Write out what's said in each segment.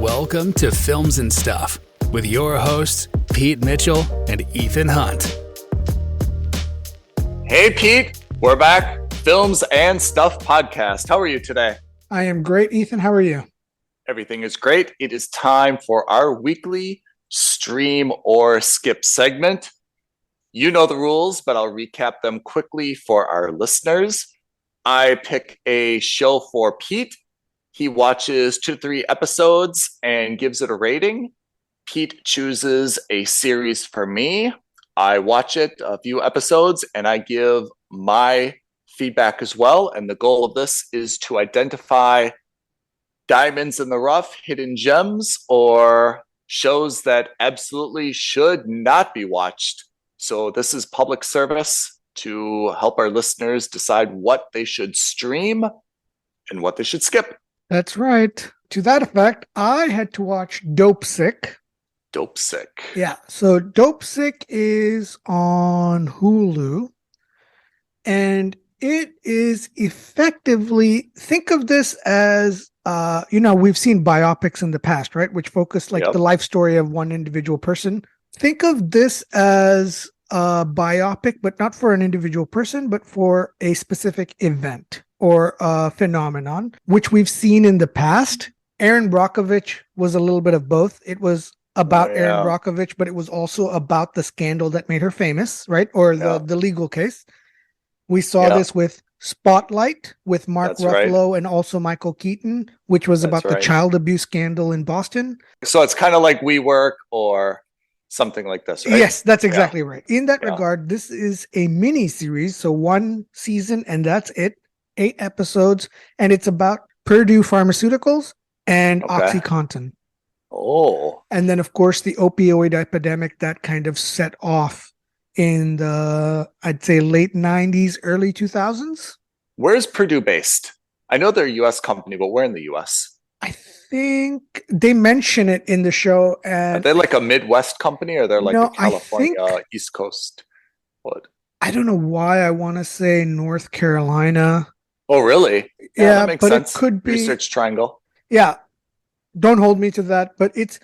Welcome to Films and Stuff with your hosts, Pete Mitchell and Ethan Hunt. Hey, Pete. We're back. Films and Stuff podcast. How are you today? I am great, Ethan. How are you? Everything is great. It is time for our weekly stream or skip segment. You know the rules, but I'll recap them quickly for our listeners. I pick a show for Pete. He watches 2 to 3 episodes and gives it a rating. Pete chooses a series for me. I watch it, a few episodes, and I give my feedback as well. And the goal of this is to identify diamonds in the rough, hidden gems, or shows that absolutely should not be watched. So this is public service to help our listeners decide what they should stream and what they should skip. That's right. To that effect, I had to watch Dopesick. Dopesick. Yeah. So Dopesick is on Hulu. And it is effectively, think of this as, we've seen biopics in the past, right? Which focus the life story of one individual person. Think of this as a biopic, but not for an individual person, but for a specific event or a phenomenon, which we've seen in the past. Aaron Brockovich was a little bit of both. It was about Aaron Brockovich, but it was also about the scandal that made her famous, right? Or the legal case. We saw this with Spotlight with Mark Ruffalo and also Michael Keaton, which was about the child abuse scandal in Boston. So it's kind of like WeWork or something like this, right? Yes, that's exactly right. In that regard, this is a mini series. So 1 season and that's it. 8 episodes. And it's about Purdue Pharmaceuticals and OxyContin. Oh. And then, of course, the opioid epidemic that kind of set off in the, I'd say, late 90s, early 2000s. Where's Purdue based? I know they're a U.S. company, but where in the U.S.? I think they mention it in the show. And are they like a Midwest company or they're like a California, East Coast? What? I don't know why I want to say North Carolina. Oh, really? Yeah, that makes but sense. It could be. Research Triangle. Yeah. Don't hold me to that, but it's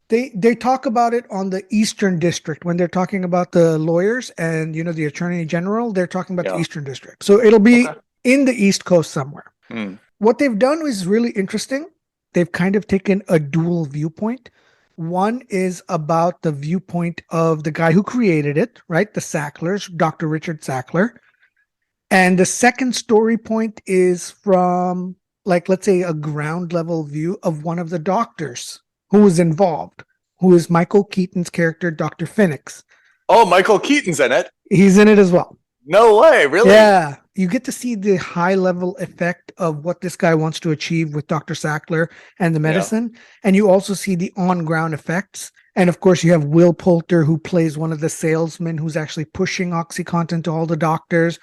they talk about it on the Eastern District when they're talking about the lawyers and the Attorney General. They're talking about the Eastern District, so it'll be in the East Coast somewhere. What they've done is really interesting. They've kind of taken a dual viewpoint. One is about the viewpoint of the guy who created it, right? The Sacklers, Dr. Richard Sackler, and the second story point is from, let's say, a ground level view of one of the doctors who was involved, who is Michael Keaton's character, Dr. Phoenix. Oh, Michael Keaton's in it? He's in it as well. No way, really? Yeah. You get to see the high level effect of what this guy wants to achieve with Dr. Sackler and the medicine. Yeah. And you also see the on ground effects. And of course, you have Will Poulter, who plays one of the salesmen who's actually pushing OxyContin to all the doctors.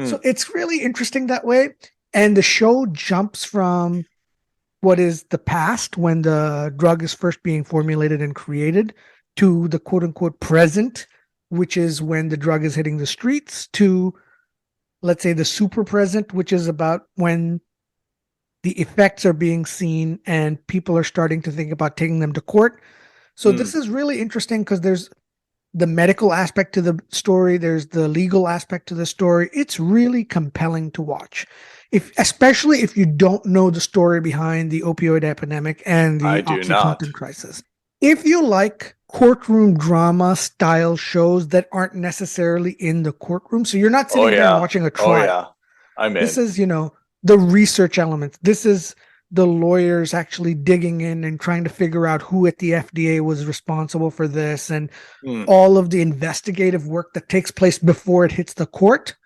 So it's really interesting that way. And the show jumps from what is the past when the drug is first being formulated and created to the quote unquote present, which is when the drug is hitting the streets, to, let's say, the super present, which is about when the effects are being seen and people are starting to think about taking them to court. So this is really interesting because there's the medical aspect to the story. There's the legal aspect to the story. It's really compelling to watch. Especially if you don't know the story behind the opioid epidemic and the OxyContin crisis. If you like courtroom drama style shows that aren't necessarily in the courtroom, so you're not sitting there and watching a trial. Oh, yeah. I'm in. This is, the research elements. This is the lawyers actually digging in and trying to figure out who at the FDA was responsible for this and all of the investigative work that takes place before it hits the court.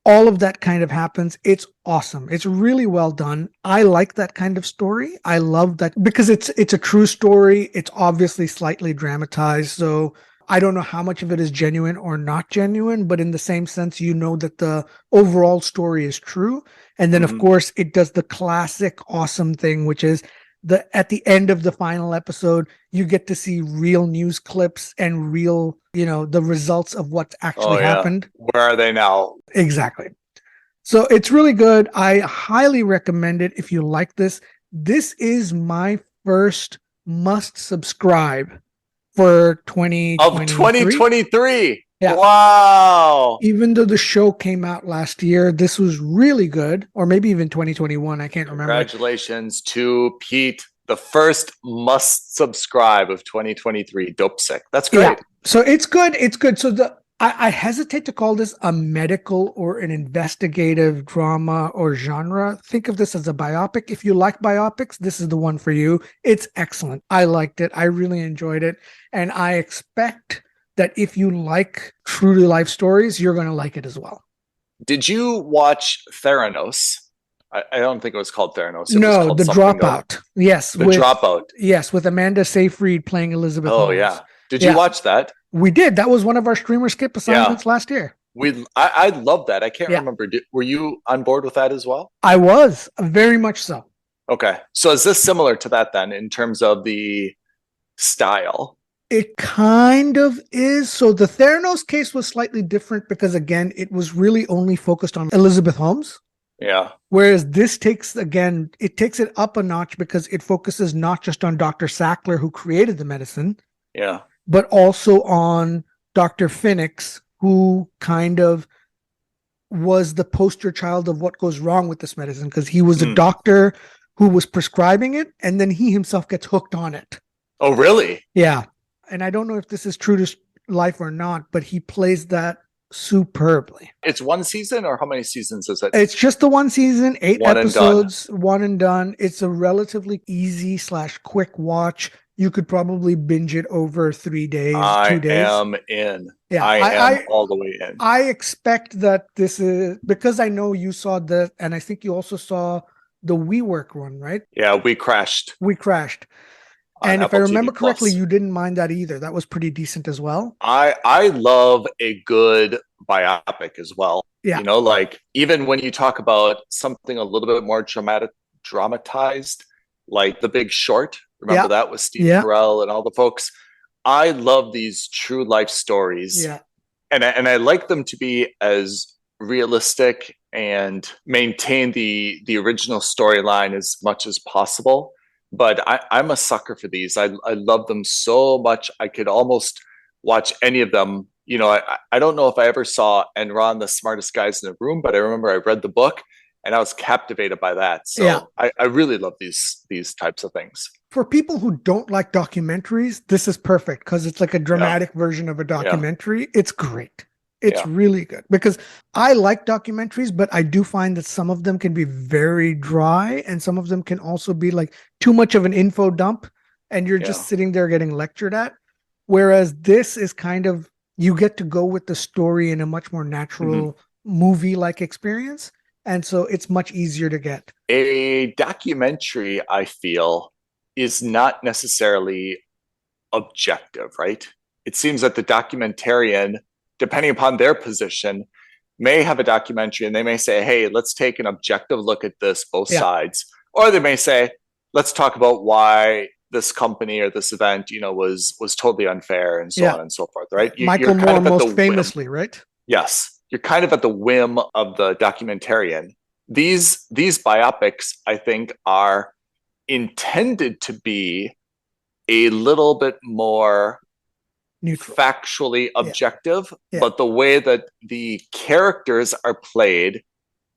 All of that kind of happens. It's awesome. It's really well done. I like that kind of story. I love that because it's a true story. It's obviously slightly dramatized. So I don't know how much of it is genuine or not genuine, but in the same sense, that the overall story is true. And then, of course, it does the classic awesome thing, which is at the end of the final episode, you get to see real news clips and real, the results of what's actually happened. Where are they now? Exactly. So it's really good. I highly recommend it if you like this. This is my first must subscribe for 2023. Of 2023. Yeah. Wow. Even though the show came out last year, this was really good, or maybe even 2021. I can't remember. Congratulations to Pete, the first must subscribe of 2023, Dopesick. That's great. Yeah. So it's good. It's good. So I hesitate to call this a medical or an investigative drama or genre. Think of this as a biopic. If you like biopics, this is the one for you. It's excellent. I liked it. I really enjoyed it. And I expect that if you like true to life stories, you're going to like it as well. Did you watch Theranos? I don't think it was called Theranos. No, The Dropout. Yes. The Dropout. Yes, with Amanda Seyfried playing Elizabeth Holmes. Yeah. Did you watch that? We did. That was one of our streamer skip assignments last year. I love that. I can't remember. Were you on board with that as well? I was, very much so. Okay. So is this similar to that then in terms of the style? It kind of is. So the Theranos case was slightly different because, again, it was really only focused on Elizabeth Holmes. Yeah. Whereas this takes it up a notch because it focuses not just on Dr. Sackler, who created the medicine. Yeah. But also on Dr. Phoenix, who kind of was the poster child of what goes wrong with this medicine, because he was a doctor who was prescribing it, and then he himself gets hooked on it. Oh, really? Yeah. And I don't know if this is true to life or not, but he plays that superbly. It's one season, or how many seasons is it? It's just the one season, 8 episodes, one and done. It's a relatively easy / quick watch. You could probably binge it over 3 days, 2 days. I am in. Yeah, I am all the way in. I expect that this is, because I know you saw the, and I think you also saw the WeWork one, right? Yeah, We Crashed. And if Apple I remember TV+. correctly, you didn't mind that either. That was pretty decent as well. I love a good biopic as well. Yeah. You know, like even when you talk about something a little bit more dramatized, like The Big Short. Remember that with Steve Carell and all the folks. I love these true life stories. Yeah. And I like them to be as realistic and maintain the original storyline as much as possible. But I'm a sucker for these. I love them so much. I could almost watch any of them. You know, I don't know if I ever saw Enron, The Smartest Guys in the Room, but I remember I read the book and I was captivated by that. So I really love these types of things. For people who don't like documentaries, this is perfect because it's like a dramatic version of a documentary. It's great. It's really good because I like documentaries, but I do find that some of them can be very dry and some of them can also be like too much of an info dump and you're just sitting there getting lectured at. Whereas this is kind of, you get to go with the story in a much more natural movie-like experience. And so it's much easier to get. A documentary, I feel, is not necessarily objective, right? It seems that the documentarian, depending upon their position, may have a documentary and they may say, hey, let's take an objective look at this, both sides. Or they may say, let's talk about why this company or this event, you know, was totally unfair and so on and so forth, right? Michael Moore most famously, right? Yes. You're kind of at the whim of the documentarian. These biopics, I think, are intended to be a little bit more neutral, factually objective, but the way that the characters are played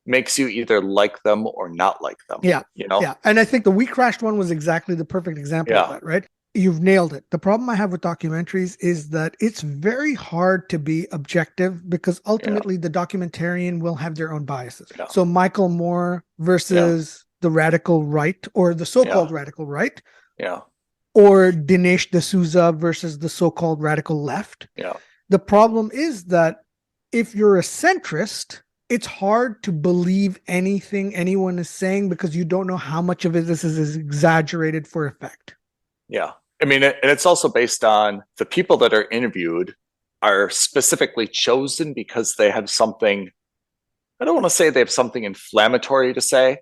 makes you either like them or not like them. Yeah. You know? Yeah. And I think the We Crashed one was exactly the perfect example of that, right? You've nailed it. The problem I have with documentaries is that it's very hard to be objective because ultimately the documentarian will have their own biases. Yeah. So Michael Moore versus the radical right or the so-called radical right. Yeah. Or Dinesh D'Souza versus the so-called radical left. Yeah. The problem is that if you're a centrist, it's hard to believe anything anyone is saying because you don't know how much of it this is exaggerated for effect. Yeah. I mean, and it's also based on the people that are interviewed are specifically chosen because they have something, I don't want to say they have something inflammatory to say,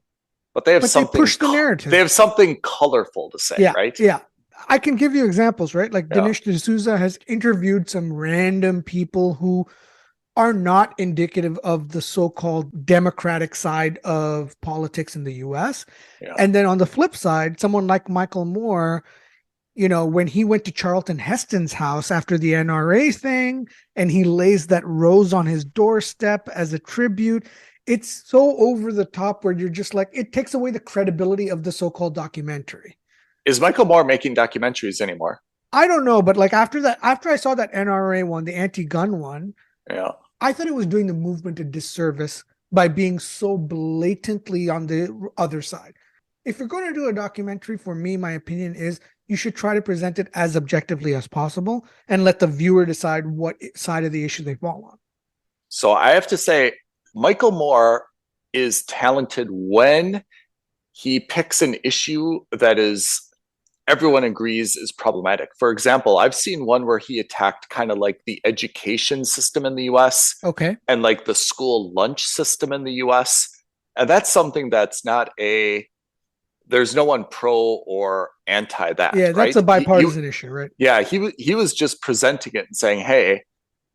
but they have something. They push the narrative. They have something colorful to say, right? Yeah. I can give you examples, right? Like Dinesh D'Souza has interviewed some random people who are not indicative of the so-called democratic side of politics in the US. Yeah. And then on the flip side, someone like Michael Moore, when he went to Charlton Heston's house after the NRA thing, and he lays that rose on his doorstep as a tribute, it's so over the top where you're just like, it takes away the credibility of the so-called documentary. Is Michael Moore making documentaries anymore? I don't know, but like after I saw that NRA one, the anti-gun one, Yeah. I thought it was doing the movement a disservice by being so blatantly on the other side. If you're going to do a documentary, for me, my opinion is you should try to present it as objectively as possible and let the viewer decide what side of the issue they fall on. So I have to say, Michael Moore is talented when he picks an issue that is everyone agrees is problematic. For example, I've seen one where he attacked kind of like the education system in the US. Okay. And like the school lunch system in the US. And that's something that's not there's no one pro or anti that. Yeah, that's right? a bipartisan issue, right? Yeah, he was just presenting it and saying, hey,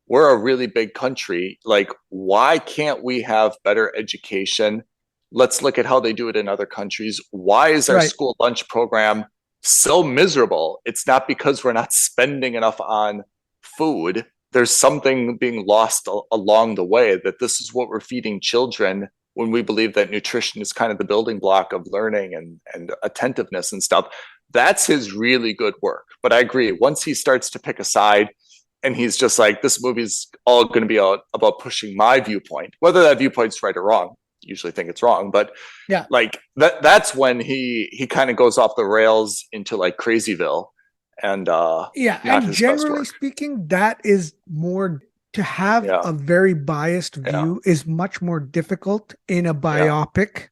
we're a really big country. Like, why can't we have better education? Let's look at how they do it in other countries. Why is our school lunch program so miserable? It's not because we're not spending enough on food. There's something being lost along the way, that this is what we're feeding children when we believe that nutrition is kind of the building block of learning and attentiveness and stuff. That's his really good work. But I agree, once he starts to pick a side and he's just like, this movie's all going to be about pushing my viewpoint, whether that viewpoint's right or wrong. Usually think it's wrong, but yeah, like that's when he kind of goes off the rails into like Crazyville. And and generally speaking, that is more to have a very biased view is much more difficult in a biopic,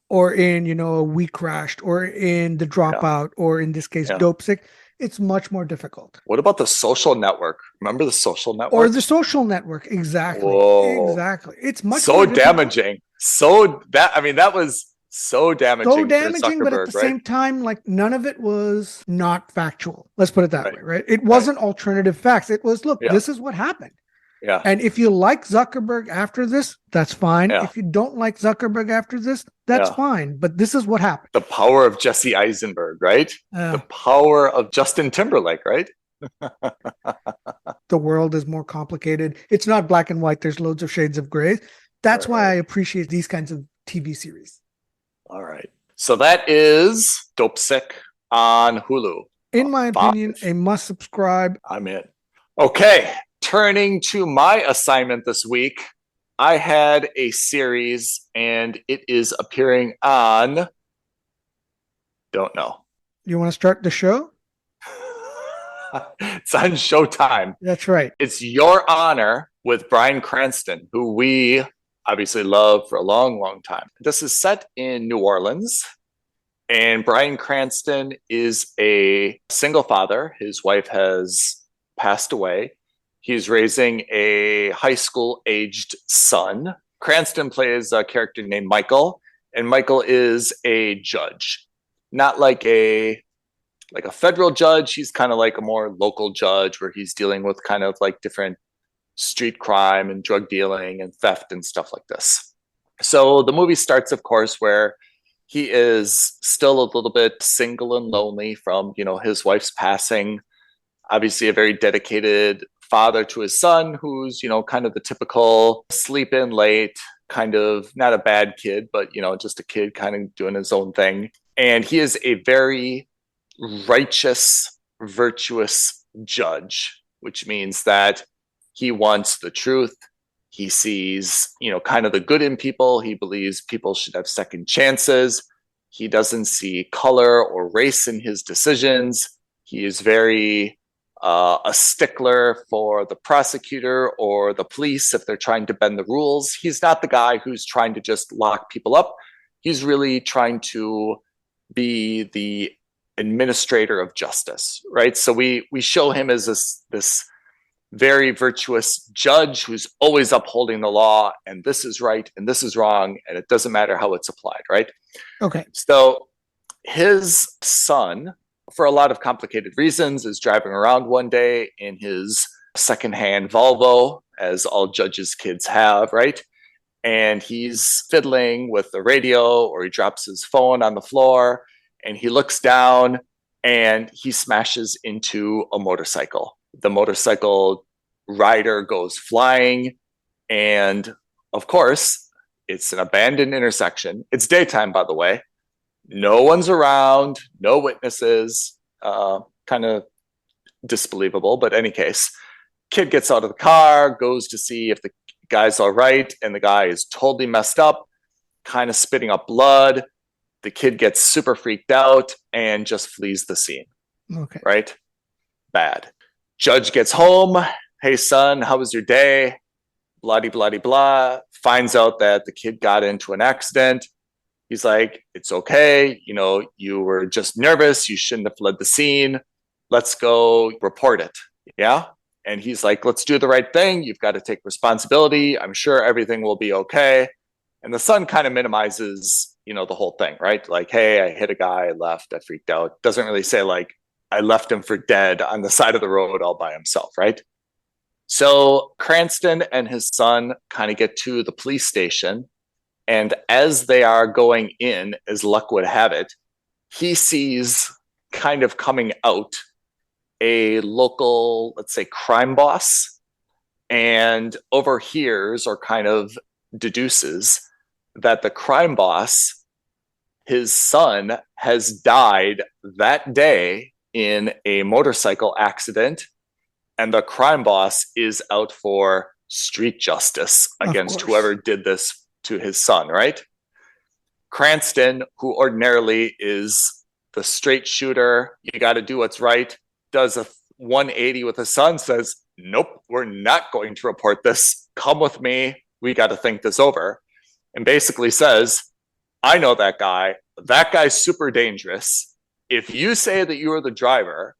or in a We Crashed, or in The Dropout, or in this case Dopesick. It's much more difficult. What about The Social Network? Remember The Social Network? Or The Social Network, exactly. Whoa. Exactly. It's much so more damaging. That was so damaging. So damaging, but at the same time, like none of it was not factual. Let's put it that way, right? It wasn't alternative facts. It was, look, this is what happened. Yeah. And if you like Zuckerberg after this, that's fine. Yeah. If you don't like Zuckerberg after this, that's fine. But this is what happened. The power of Jesse Eisenberg, right? The power of Justin Timberlake, right? The world is more complicated. It's not black and white. There's loads of shades of gray. That's why I appreciate these kinds of TV series. All right. So that is Dopesick on Hulu. In my opinion, a must subscribe. I'm in. Okay. Turning to my assignment this week, I had a series and it is appearing on, don't know. You want to start the show? It's on Showtime. That's right. It's Your Honor with Bryan Cranston, who we obviously love for a long, long time. This is set in New Orleans, and Bryan Cranston is a single father. His wife has passed away. He's raising a high school aged son. Cranston plays a character named Michael, and Michael is a judge, not like a federal judge. He's kind of like a more local judge where he's dealing with kind of like different street crime and drug dealing and theft and stuff like this. So the movie starts, of course, where he is still a little bit single and lonely from, his wife's passing. Obviously a very dedicated father to his son, who's, kind of the typical sleep in late, kind of not a bad kid, but, just a kid kind of doing his own thing. And he is a very righteous, virtuous judge, which means that he wants the truth. He sees, kind of the good in people. He believes people should have second chances. He doesn't see color or race in his decisions. He is very a stickler for the prosecutor or the police if they're trying to bend the rules. He's not the guy who's trying to just lock people up. He's really trying to be the administrator of justice, right? So we show him as this very virtuous judge who's always upholding the law, and this is right and this is wrong, and it doesn't matter how it's applied, right? Okay. So his son, for a lot of complicated reasons, is driving around one day in his secondhand Volvo, as all Judge's kids have, right? And he's fiddling with the radio, or he drops his phone on the floor, and he looks down and he smashes into a motorcycle. The motorcycle rider goes flying, and of course, it's an abandoned intersection. It's daytime, by the way. No one's around, no witnesses. Kind of disbelievable, but any case, kid gets out of the car, goes to see if the guy's all right, and the guy is totally messed up, kind of spitting up blood. The kid gets super freaked out and just flees the scene. Okay. Right? Bad. Judge gets home. Hey, son, how was your day? Blah, blah, blah, blah. Finds out that the kid got into an accident. He's like, it's okay. You know, you were just nervous. You shouldn't have fled the scene. Let's go report it. Yeah. And he's like, let's do the right thing. You've got to take responsibility. I'm sure everything will be okay. And the son kind of minimizes, you know, the whole thing, right? Like, hey, I hit a guy, I left, I freaked out. Doesn't really say like, I left him for dead on the side of the road all by himself, right? So Cranston and his son kind of get to the police station. And as they are going in, as luck would have it, he sees kind of coming out a local, let's say, crime boss, and overhears or kind of deduces that the crime boss, his son, has died that day in a motorcycle accident, and the crime boss is out for street justice against whoever did this to his son, right? Cranston, who ordinarily is the straight shooter, you got to do what's right, does a 180 with his son, says, nope, we're not going to report this. Come with me. We got to think this over. And basically says, I know that guy. That guy's super dangerous. If you say that you were the driver,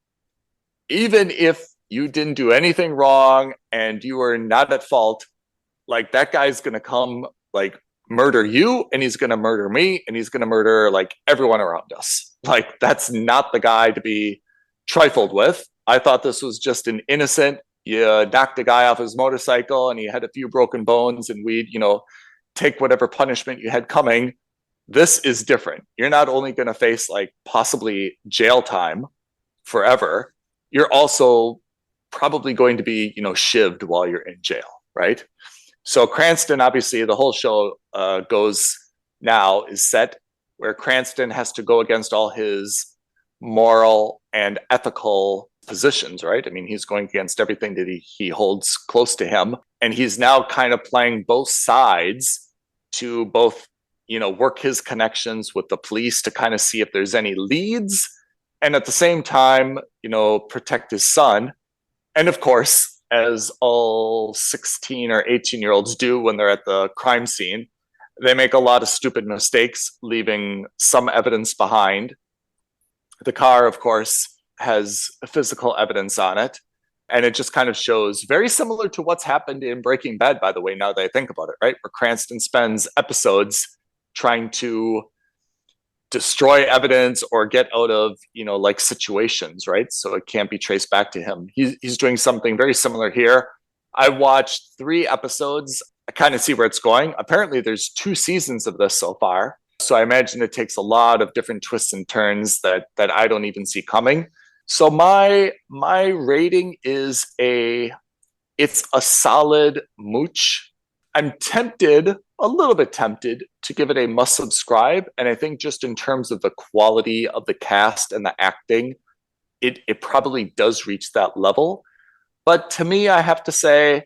even if you didn't do anything wrong and you were not at fault, like that guy's going to come like murder you, and he's going to murder me, and he's going to murder like everyone around us. Like that's not the guy to be trifled with. I thought this was just an innocent, you knocked a guy off his motorcycle and he had a few broken bones and we'd, you know, take whatever punishment you had coming. This is different. You're not only going to face like possibly jail time forever, you're also probably going to be, you know, shivved while you're in jail, right? So Cranston, obviously, the whole show goes now is set where Cranston has to go against all his moral and ethical positions, right? I mean, he's going against everything that he holds close to him. And he's now kind of playing both sides to both, you know, work his connections with the police to kind of see if there's any leads. And at the same time, you know, protect his son. And of course, as all 16 or 18-year-olds do when they're at the crime scene, they make a lot of stupid mistakes, leaving some evidence behind. The car, of course, has physical evidence on it. And it just kind of shows very similar to what's happened in Breaking Bad, by the way, now that I think about it, right? Where Cranston spends episodes trying to destroy evidence or get out of, you know, like situations, right? So it can't be traced back to him. He's doing something very similar here. I watched 3 episodes. I kind of see where it's going. Apparently there's 2 seasons of this so far. So I imagine it takes a lot of different twists and turns that I don't even see coming. So my rating is it's a solid mooch. I'm tempted, a little bit tempted, to give it a must subscribe. And I think just in terms of the quality of the cast and the acting, it probably does reach that level. But to me, I have to say,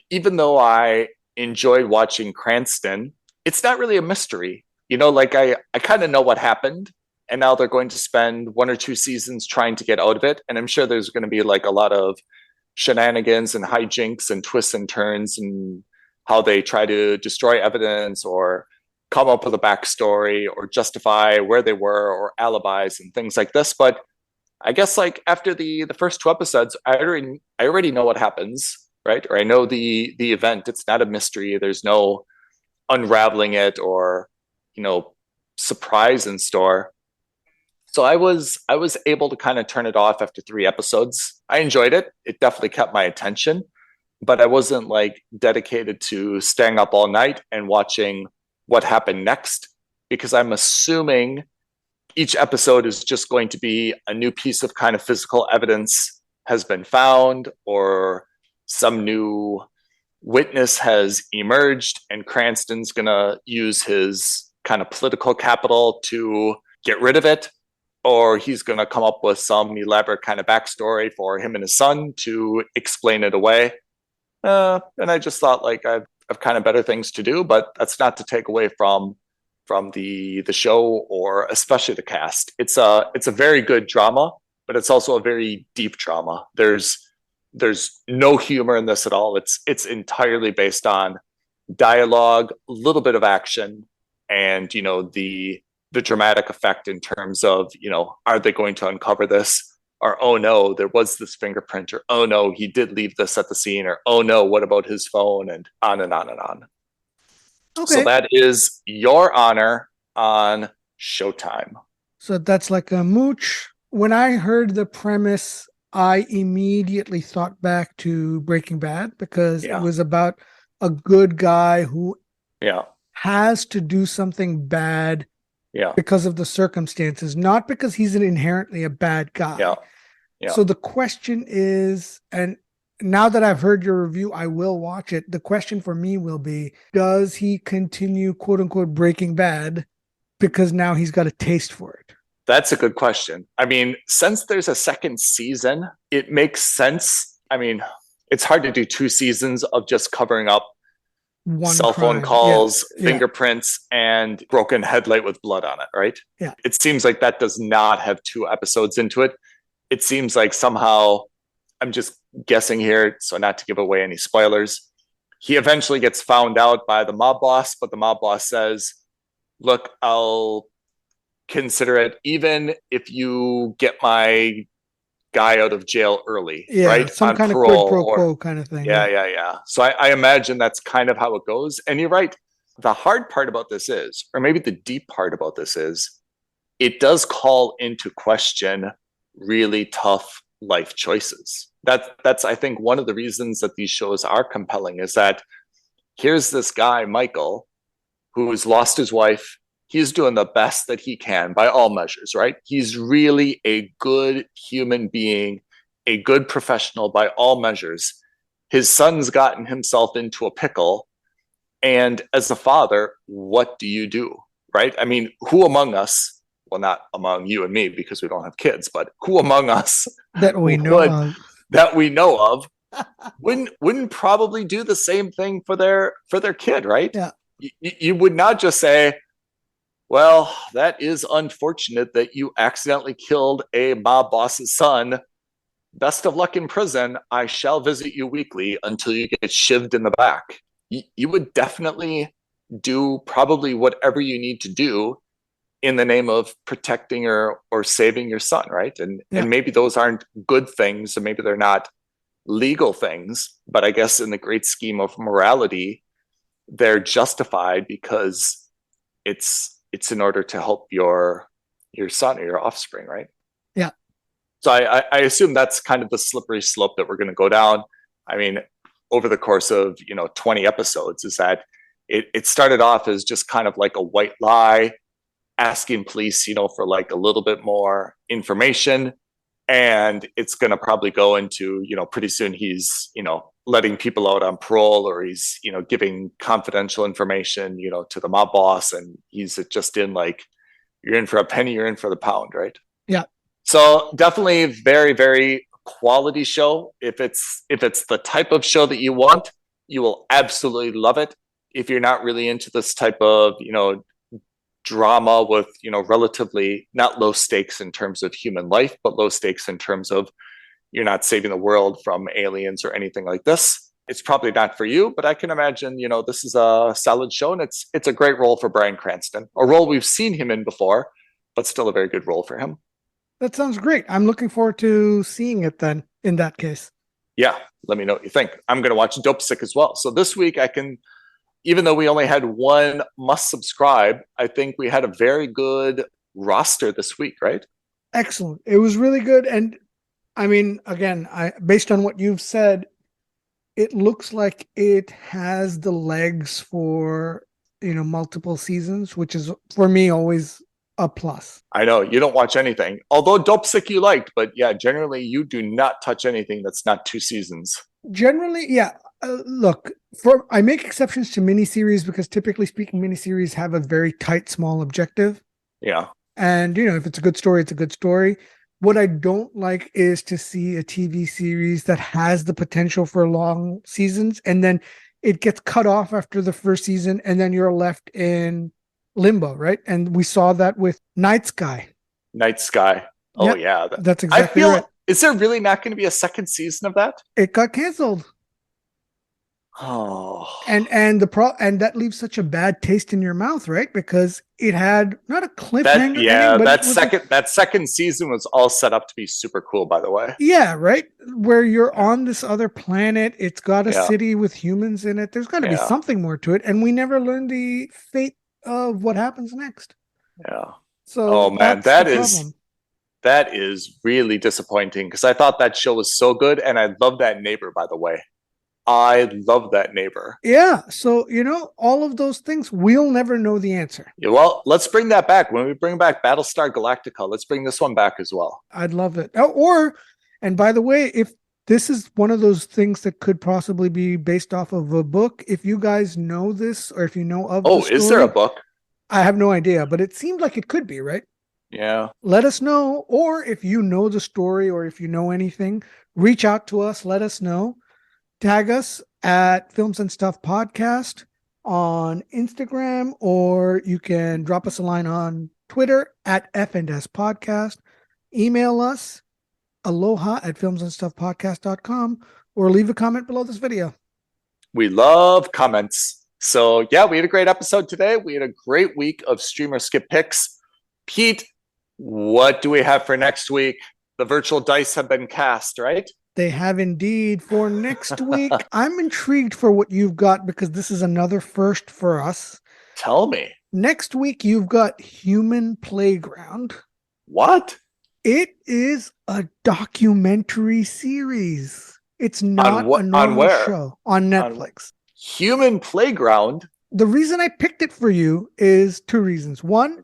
even though I enjoyed watching Cranston, it's not really a mystery. You know, like I kind of know what happened. And now they're going to spend 1 or 2 seasons trying to get out of it. And I'm sure there's going to be like a lot of shenanigans and hijinks and twists and turns and how they try to destroy evidence or come up with a backstory or justify where they were or alibis and things like this. But I guess like after the first 2 episodes, I already know what happens, right? Or I know the event. It's not a mystery. There's no unraveling it or, you know, surprise in store. So I was able to kind of turn it off after 3 episodes. I enjoyed it. It definitely kept my attention. but I wasn't like dedicated to staying up all night and watching what happened next, because I'm assuming each episode is just going to be a new piece of kind of physical evidence has been found, or some new witness has emerged, and Cranston's going to use his kind of political capital to get rid of it, or he's going to come up with some elaborate kind of backstory for him and his son to explain it away. And I just thought, like, I've kind of better things to do, but that's not to take away from the show, or especially the cast. It's a very good drama, but it's also a very deep drama. There's no humor in this at all. It's entirely based on dialogue, a little bit of action, and the dramatic effect in terms of, are they going to uncover this? Or, oh no, there was this fingerprint, or oh no, he did leave this at the scene, or oh no, what about his phone? And on and on and on. Okay. So that is Your Honor on Showtime. So that's like a mooch. When I heard the premise, I immediately thought back to Breaking Bad, because it was about a good guy who has to do something bad because of the circumstances, not because he's inherently a bad guy. So the question is, and now that I've heard your review, I will watch it. The question for me will be, does he continue, quote unquote, Breaking Bad because now he's got a taste for it? That's a good question. I mean, since there's a second season, it makes sense. I mean, it's hard to do 2 seasons of just covering up cell phone calls, fingerprints, and broken headlight with blood on it, right? Yeah. It seems like that does not have 2 episodes into it. It seems like somehow, I'm just guessing here, so not to give away any spoilers, he eventually gets found out by the mob boss, but the mob boss says, look, I'll consider it even if you get my guy out of jail early, right? Some on kind parole, of quid pro quo kind of thing. Yeah. So I imagine that's kind of how it goes. And you're right. The hard part about this is, or maybe the deep part about this is, it does call into question really tough life choices. That's I think one of the reasons that these shows are compelling, is that here's this guy, Michael, who's lost his wife. He's doing the best that he can by all measures, right? He's really a good human being, a good professional by all measures. His son's gotten himself into a pickle. And as a father, what do you do, right? I mean, who among us, well, not among you and me because we don't have kids, but who among us that we know of wouldn't probably do the same thing for their kid, right? Yeah. You would not just say, well, that is unfortunate that you accidentally killed a mob boss's son. Best of luck in prison. I shall visit you weekly until you get shivved in the back. You would definitely do probably whatever you need to do in the name of protecting or saving your son, right? And maybe those aren't good things, and maybe they're not legal things, but I guess in the great scheme of morality, they're justified because it's in order to help your son or your offspring, right? Yeah. So I assume that's kind of the slippery slope that we're going to go down. I mean, over the course of 20 episodes, is that it started off as just kind of like a white lie, asking police, for like a little bit more information. And it's going to probably go into, pretty soon he's, letting people out on parole, or he's, giving confidential information, to the mob boss. And he's just in like, you're in for a penny, you're in for the pound, right? Yeah. So definitely very, very quality show. If it's the type of show that you want, you will absolutely love it. If you're not really into this type of, drama with, relatively not low stakes in terms of human life, but low stakes in terms of you're not saving the world from aliens or anything like this, it's probably not for you. But I can imagine, this is a solid show, and it's a great role for Bryan Cranston, a role we've seen him in before, but still a very good role for him. That sounds great. I'm looking forward to seeing it then, in that case. Yeah, let me know what you think. I'm going to watch Dopesick as well. So this week even though we only had one must subscribe, I think we had a very good roster this week, right? Excellent. It was really good. And I mean, again, based on what you've said, it looks like it has the legs for, multiple seasons, which is for me always a plus. I know you don't watch anything, although Dopesick you liked, but yeah, generally you do not touch anything that's not 2 seasons. Generally, yeah. Look, I make exceptions to miniseries because typically speaking, miniseries have a very tight, small objective. Yeah. And, if it's a good story, it's a good story. What I don't like is to see a TV series that has the potential for long seasons and then it gets cut off after the first season and then you're left in limbo, right? And we saw that with Night Sky. Night Sky. Oh, Yep, yeah. that's exactly I feel, right. is there really not going to be a second season of that? It got canceled. Oh. And that leaves such a bad taste in your mouth, right? Because it had not a cliffhanger ending, but that second season was all set up to be super cool, by the way. Yeah, right. Where you're on this other planet, it's got a Yeah. city with humans in it. There's got to be Yeah. something more to it, and we never learn the fate of what happens next. Yeah. So, Oh man, that's the problem. that is really disappointing because I thought that show was so good, and I love that neighbor, by the way. I love that neighbor. Yeah. So, all of those things, we'll never know the answer. Yeah, well, let's bring that back. When we bring back Battlestar Galactica, let's bring this one back as well. I'd love it. And by the way, if this is one of those things that could possibly be based off of a book, if you guys know this or if you know of the story, is there a book? I have no idea, but it seemed like it could be, right? Yeah. Let us know, or if you know the story or if you know anything, reach out to us, let us know. Tag us at Films and Stuff Podcast on Instagram, or you can drop us a line on Twitter at F&S Podcast. Email us aloha at filmsandstuffpodcast.com, or leave a comment below this video. We love comments. So yeah, we had a great episode today. We had a great week of streamer skip picks. Pete, what do we have for next week? The virtual dice have been cast, right? They have indeed. For next week, I'm intrigued for what you've got because this is another first for us. Tell me. Next week, you've got Human Playground. What? It is a documentary series. It's not a normal show. On Netflix. Human Playground? The reason I picked it for you is 2 reasons. One,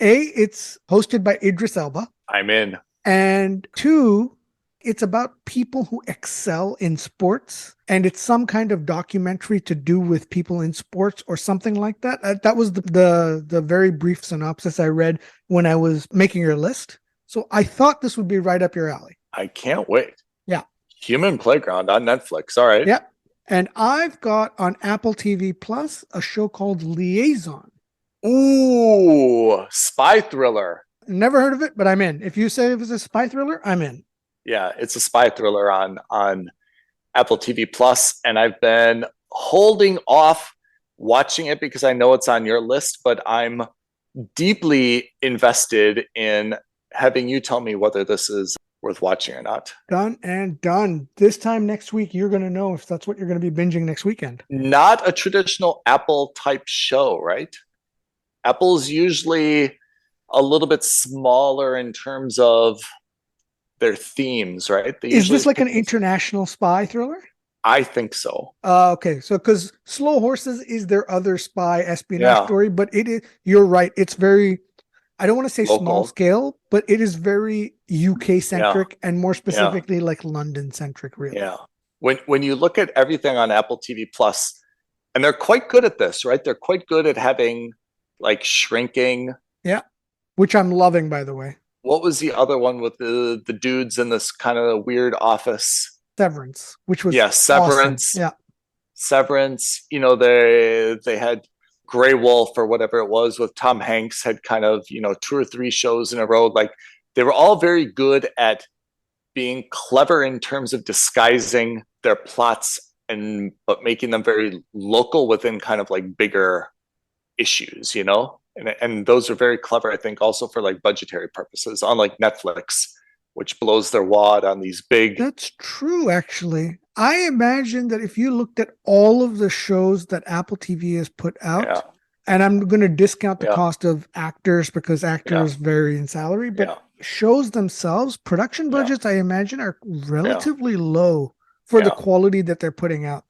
it's hosted by Idris Elba. I'm in. And 2, it's about people who excel in sports, and it's some kind of documentary to do with people in sports or something like that. That was the very brief synopsis I read when I was making your list. So I thought this would be right up your alley. I can't wait. Yeah. Human Playground on Netflix. All right. Yep. And I've got on Apple TV Plus a show called Liaison. Ooh, spy thriller. Never heard of it, but I'm in. If you say it was a spy thriller, I'm in. Yeah, it's a spy thriller on Apple TV Plus, and I've been holding off watching it because I know it's on your list, but I'm deeply invested in having you tell me whether this is worth watching or not. Done and done. This time next week, you're going to know if that's what you're going to be binging next weekend. Not a traditional Apple type show, right? Apple's usually a little bit smaller in terms of their themes, right? Is this like an international spy thriller? I think so. Okay. So, because Slow Horses is their other spy espionage story, but it is, you're right. It's very, I don't want to say local, small scale, but it is very UK centric and more specifically like London centric, really. Yeah. When you look at everything on Apple TV Plus, and they're quite good at this, right? They're quite good at having like shrinking. Yeah. Which I'm loving, by the way. What was the other one with the dudes in this kind of weird office? Severance, which was Severance. Awesome. Yeah. Severance. You know, they had Grey Wolf or whatever it was with Tom Hanks had kind of, 2 or 3 shows in a row. Like they were all very good at being clever in terms of disguising their plots but making them very local within kind of like bigger issues, And those are very clever, I think, also for like budgetary purposes, unlike Netflix, which blows their wad on these big. That's true, actually. I imagine that if you looked at all of the shows that Apple TV has put out, and I'm going to discount the cost of actors because actors vary in salary, but shows themselves, production budgets, I imagine, are relatively low for the quality that they're putting out.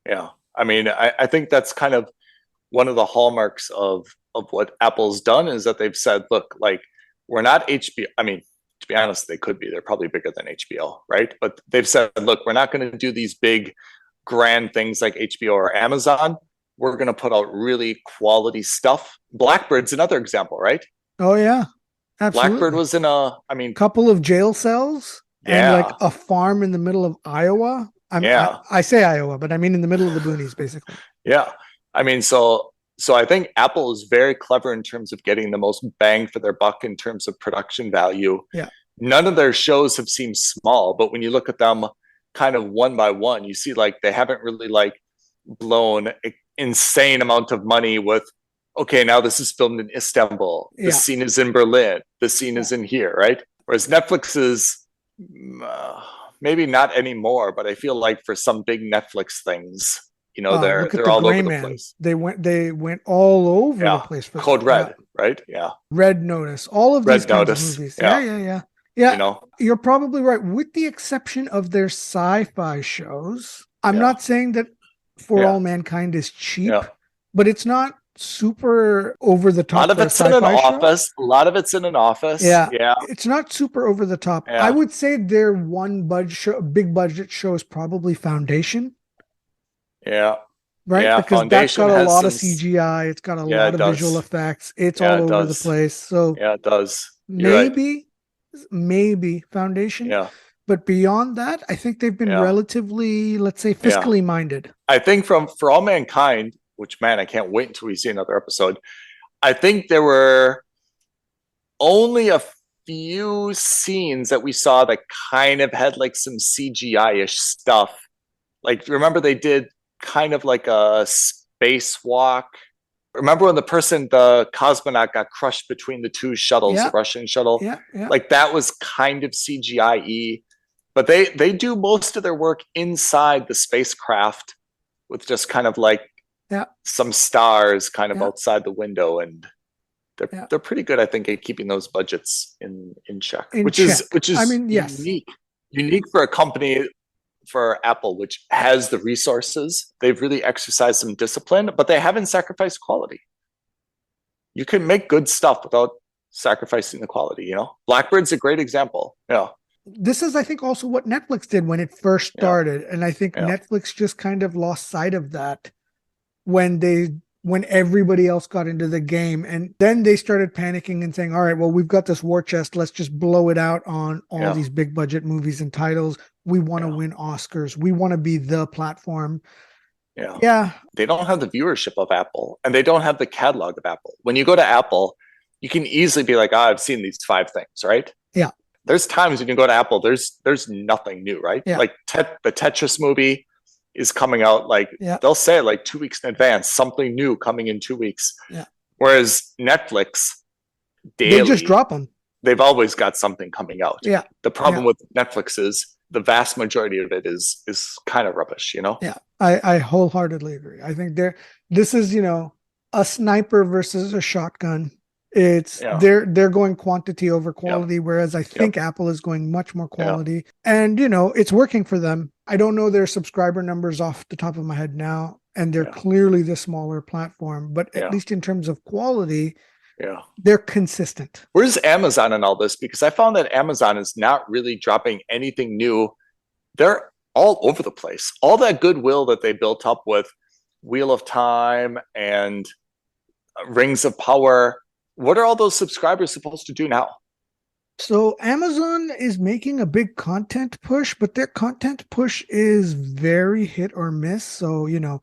Yeah. I mean, I think that's kind of one of the hallmarks of what Apple's done is that they've said, look, like, we're not HBO. I mean, to be honest, they could be. They're probably bigger than HBO, right? But they've said, look, we're not going to do these big, grand things like HBO or Amazon. We're going to put out really quality stuff. Blackbird's another example, right? Oh, yeah. Absolutely. Blackbird was in couple of jail cells and like a farm in the middle of Iowa. I say Iowa, but I mean in the middle of the boonies, basically. Yeah. I mean, so I think Apple is very clever in terms of getting the most bang for their buck in terms of production value. Yeah. None of their shows have seemed small, but when you look at them kind of one by one, you see like they haven't really like blown an insane amount of money with, okay, now this is filmed in Istanbul. The scene is in Berlin. The scene is in here, right? Whereas Netflix is maybe not anymore, but I feel like for some big Netflix things, you know, they're all over the place. They went all over the place for Code Red, right? Yeah. Red Notice. All of these kinds of movies. Yeah. You know, you're probably right. With the exception of their sci-fi shows, I'm not saying that For All Mankind is cheap, but it's not super over the top. A lot of it's in an office. A lot of it's in an office. Yeah. It's not super over the top. I would say their big budget show is probably Foundation. Yeah. Right? Yeah, because Foundation that's got a lot of CGI. It's got a lot of visual effects. It's all over the place. So it does. Maybe Foundation. Yeah. But beyond that, I think they've been relatively, let's say, fiscally minded. I think For All Mankind, which, man, I can't wait until we see another episode. I think there were only a few scenes that we saw that kind of had like some CGI-ish stuff. Like, remember they did kind of like a spacewalk. Remember when the cosmonaut got crushed between the two shuttles, the Russian shuttle? Yeah. Like that was kind of CGI-y. But they do most of their work inside the spacecraft with just kind of like some stars kind of outside the window, and they're pretty good, I think, at keeping those budgets in check. Which is I mean, unique for a company, for Apple, which has the resources. They've really exercised some discipline, but they haven't sacrificed quality. You can make good stuff without sacrificing the quality, you know? Blackbird's a great example. Yeah. This is, I think, also what Netflix did when it first started. And I think Netflix just kind of lost sight of that when everybody else got into the game. And then they started panicking and saying, all right, well, we've got this war chest. Let's just blow it out on all these big budget movies and titles. We want to win Oscars. We want to be the platform. Yeah. They don't have the viewership of Apple, and they don't have the catalog of Apple. When you go to Apple, you can easily be like, I've seen these 5 things, right? Yeah. There's times when you go to Apple, there's nothing new, right? Yeah. Like the Tetris movie is coming out, like they'll say like 2 weeks in advance, something new coming in 2 weeks. Yeah. Whereas Netflix, daily, they just drop them. They've always got something coming out. Yeah. The problem with Netflix is the vast majority of it is kind of rubbish, you know? Yeah. I wholeheartedly agree. I think this is, you know, a sniper versus a shotgun. It's they're going quantity over quality, whereas I think Apple is going much more quality. And you know, it's working for them. I don't know their subscriber numbers off the top of my head now, and they're clearly the smaller platform, but at least in terms of quality, they're consistent. Where's Amazon in all this? Because I found that Amazon is not really dropping anything new. They're all over the place. All that goodwill that they built up with Wheel of Time and Rings of Power, what are all those subscribers supposed to do now? So Amazon is making a big content push, but their content push is very hit or miss. So, you know,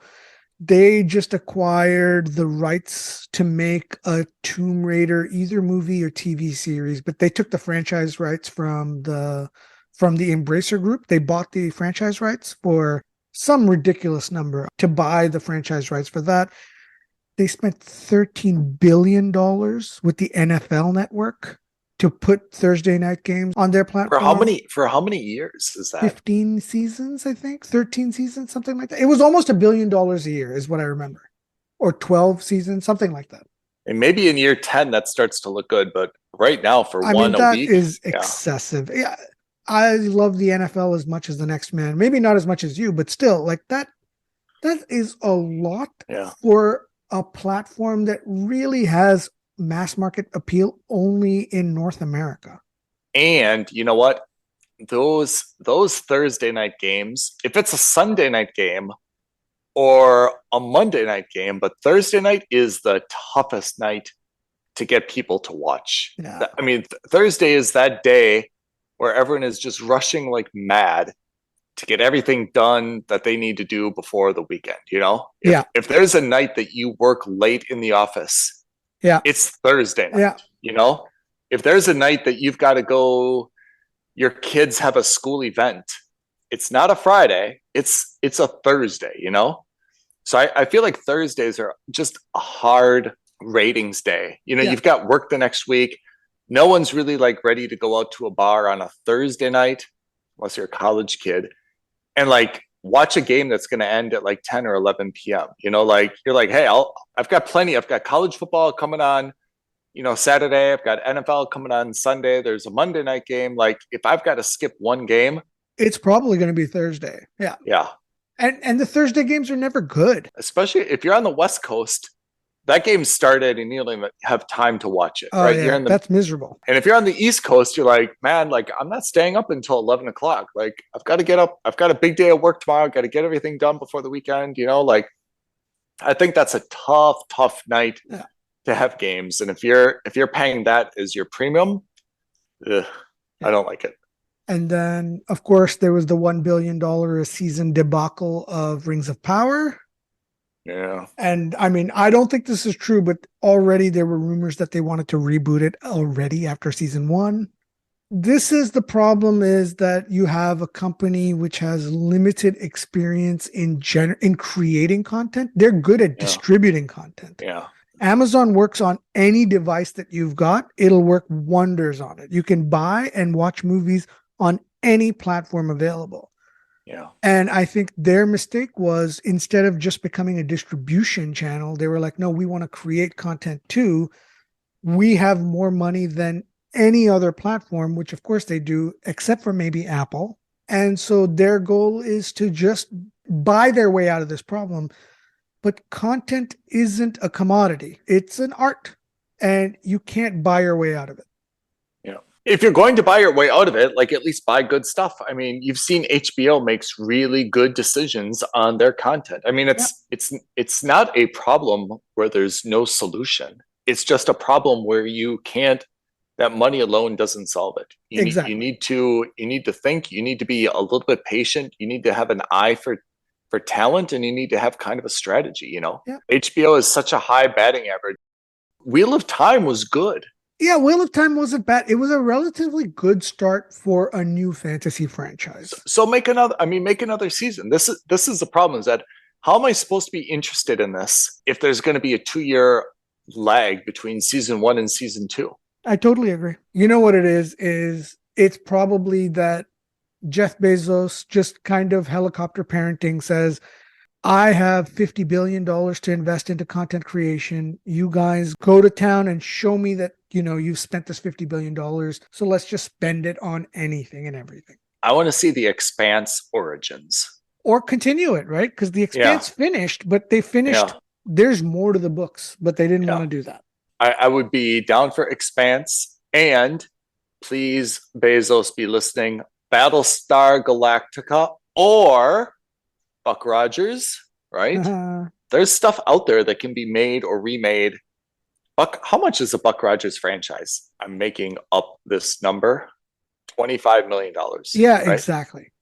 they just acquired the rights to make a Tomb Raider either movie or TV series, but they took the franchise rights from the Embracer Group. They bought the franchise rights for some ridiculous number to buy the franchise rights for that. They spent $13 billion with the NFL Network to put Thursday night games on their platform. For how many years is that? 15 seasons, I think. 13 seasons, something like that. It was almost $1 billion a year is what I remember. Or 12 seasons, something like that. And maybe in year 10 that starts to look good, but right now for a week. That is excessive. Yeah. I love the NFL as much as the next man. Maybe not as much as you, but still, like that is a lot for a platform that really has mass market appeal only in North America. And you know what? Those Thursday night games, if it's a Sunday night game or a Monday night game, but Thursday night is the toughest night to get people to watch. Yeah. I mean, Thursday is that day where everyone is just rushing like mad to get everything done that they need to do before the weekend, you know? If there's a night that you work late in the office, it's Thursday night, you know? If there's a night that you've got to go, your kids have a school event, it's not a Friday, it's a Thursday, you know? So I feel like Thursdays are just a hard ratings day. You know, you've got work the next week. No one's really like ready to go out to a bar on a Thursday night, unless you're a college kid, and like watch a game that's going to end at like 10 or 11 p.m. You know, like you're like, hey, I've got plenty. I've got college football coming on, you know, Saturday. I've got NFL coming on Sunday. There's a Monday night game. Like if I've got to skip one game, it's probably going to be Thursday. Yeah. Yeah. And the Thursday games are never good. Especially if you're on the West Coast, that game started and you don't even have time to watch it, right? Yeah, that's miserable. And if you're on the East Coast, you're like, man, like I'm not staying up until 11 o'clock. Like I've got to get up. I've got a big day of work tomorrow. I've got to get everything done before the weekend. You know, like I think that's a tough night to have games. And if you're paying that as your premium, I don't like it. And then, of course, there was the $1 billion a season debacle of Rings of Power. Yeah. And I mean, I don't think this is true, but already there were rumors that they wanted to reboot it already after season 1. This is the problem, is that you have a company which has limited experience in creating content. They're good at distributing content. Yeah. Amazon works on any device that you've got. It'll work wonders on it. You can buy and watch movies on any platform available. Yeah. And I think their mistake was, instead of just becoming a distribution channel, they were like, no, we want to create content too. We have more money than any other platform, which of course they do, except for maybe Apple. And so their goal is to just buy their way out of this problem. But content isn't a commodity. It's an art, and you can't buy your way out of it. Yeah. If you're going to buy your way out of it, like at least buy good stuff. I mean, you've seen HBO makes really good decisions on their content. I mean, it's not a problem where there's no solution. It's just a problem where you can't, that money alone doesn't solve it. You need to think, you need to be a little bit patient. You need to have an eye for talent, and you need to have kind of a strategy, you know? Yeah. HBO is such a high batting average. Wheel of Time was good. Yeah, Wheel of Time wasn't bad. It was a relatively good start for a new fantasy franchise. So make another season. This is the problem, is that how am I supposed to be interested in this if there's going to be a 2-year lag between season 1 and season 2? I totally agree. You know what it is it's probably that Jeff Bezos, just kind of helicopter parenting, says, I have $50 billion to invest into content creation. You guys go to town and show me that, you know, you've spent this $50 billion. So let's just spend it on anything and everything. I want to see the Expanse origins. Or continue it, right? Because the Expanse finished, but they finished, there's more to the books, but they didn't want to do that. I would be down for Expanse, and please, Bezos, be listening, Battlestar Galactica or Buck Rogers, right? There's stuff out there that can be made or remade. How much is the Buck Rogers franchise? I'm making up this number. $25 million. Yeah, right?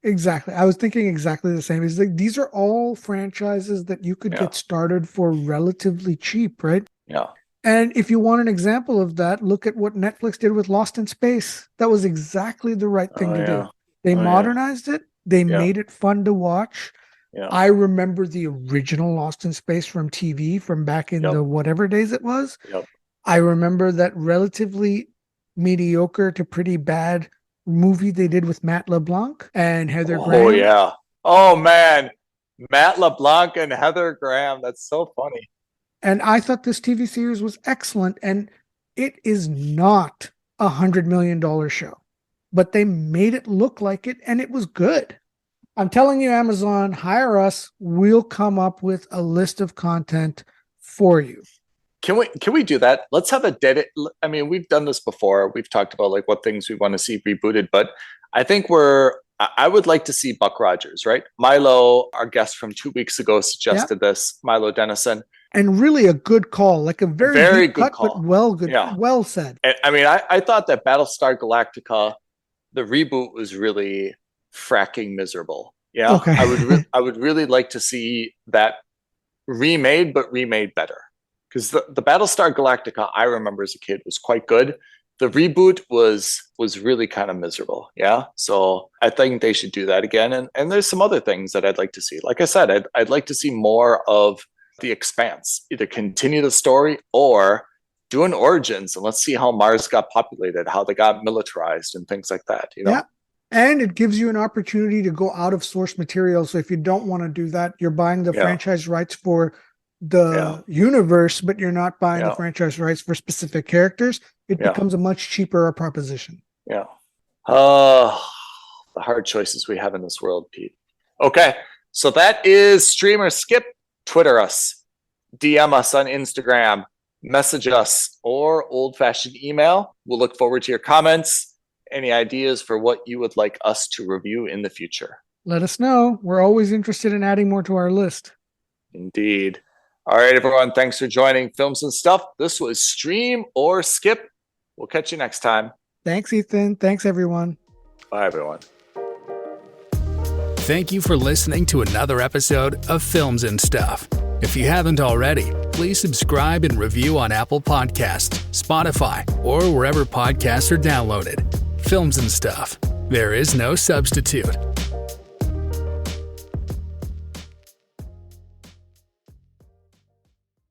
Exactly. I was thinking exactly the same. It's like, these are all franchises that you could get started for relatively cheap, right? Yeah. And if you want an example of that, look at what Netflix did with Lost in Space. That was exactly the right thing to do. They modernized it. They made it fun to watch. Yeah. I remember the original Lost in Space from TV from back in the whatever days it was. Yep. I remember that relatively mediocre to pretty bad movie they did with Matt LeBlanc and Heather Graham. Oh, yeah. Oh, man. Matt LeBlanc and Heather Graham. That's so funny. And I thought this TV series was excellent. And it is not $100 million show. but they made it look like it, and it was good. I'm telling you, Amazon, hire us. We'll come up with a list of content for you. Can we do that? Let's have a I mean, we've done this before. We've talked about like what things we want to see rebooted, but I think I would like to see Buck Rogers, right? Milo, our guest from 2 weeks ago, suggested this, Milo Dennison. And really a good call, like a very good call. But well said. And, I mean, I thought that Battlestar Galactica, the reboot was really fracking miserable. Yeah. Okay. I would really like to see that remade, but remade better. Because the Battlestar Galactica I remember as a kid was quite good. The reboot was really kind of miserable. Yeah. So I think they should do that again. And there's some other things that I'd like to see. Like I said, I'd like to see more of The Expanse. Either continue the story or do an origins, and let's see how Mars got populated, how they got militarized and things like that. You know? Yeah. And it gives you an opportunity to go out of source material. So if you don't want to do that, you're buying the franchise rights for the universe, but you're not buying the franchise rights for specific characters. It becomes a much cheaper proposition. Yeah. The hard choices we have in this world, Pete. Okay. So that is Stream or Skip. Twitter us, DM us on Instagram, message us, or old-fashioned email. We'll look forward to your comments. Any ideas for what you would like us to review in the future? Let us know. We're always interested in adding more to our list. Indeed. All right, everyone. Thanks for joining Films and Stuff. This was Stream or Skip. We'll catch you next time. Thanks, Ethan. Thanks, everyone. Bye, everyone. Thank you for listening to another episode of Films and Stuff. If you haven't already, please subscribe and review on Apple Podcasts, Spotify, or wherever podcasts are downloaded. Films and Stuff. There is no substitute.